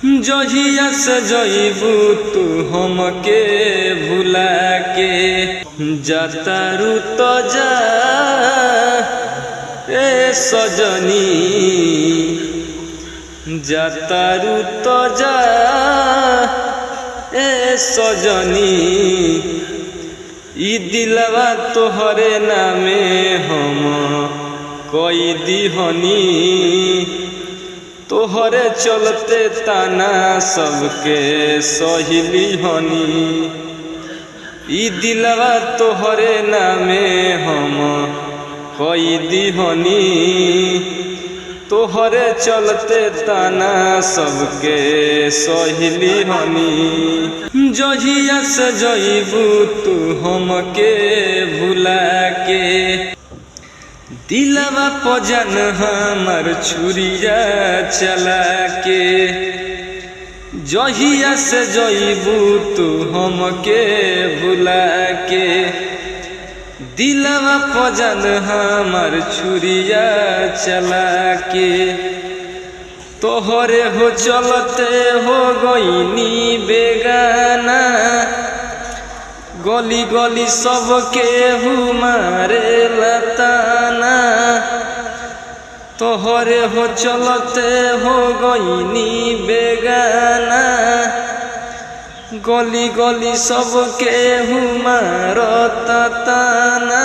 जहिया से जइबू तू हमके भुला के जातारू तो जा ए सजनी जातारू तो जा ए सजनी ई दिलवा तोहरे नामे हम कोई दिहनी तोहरे चलते ताना सबके सहिली हनी ई दिलवा तोहरे नामे हम कोई दिहनी तोहरे चलते ताना सबके सहिली हनी जहिया से जइबू तू हमके भुला के दिलवा पजन हमर छुरिया चला के जहिया से जइबू तू हमके भुला के दिलवा पजन हमर छुरिया चला के तोहरे हो चलते हो गईनी बेगाना गली गली सबके मारे लताना तोहरे हो चलते हो गईनी बेगाना गली गली सबके मारता ताना।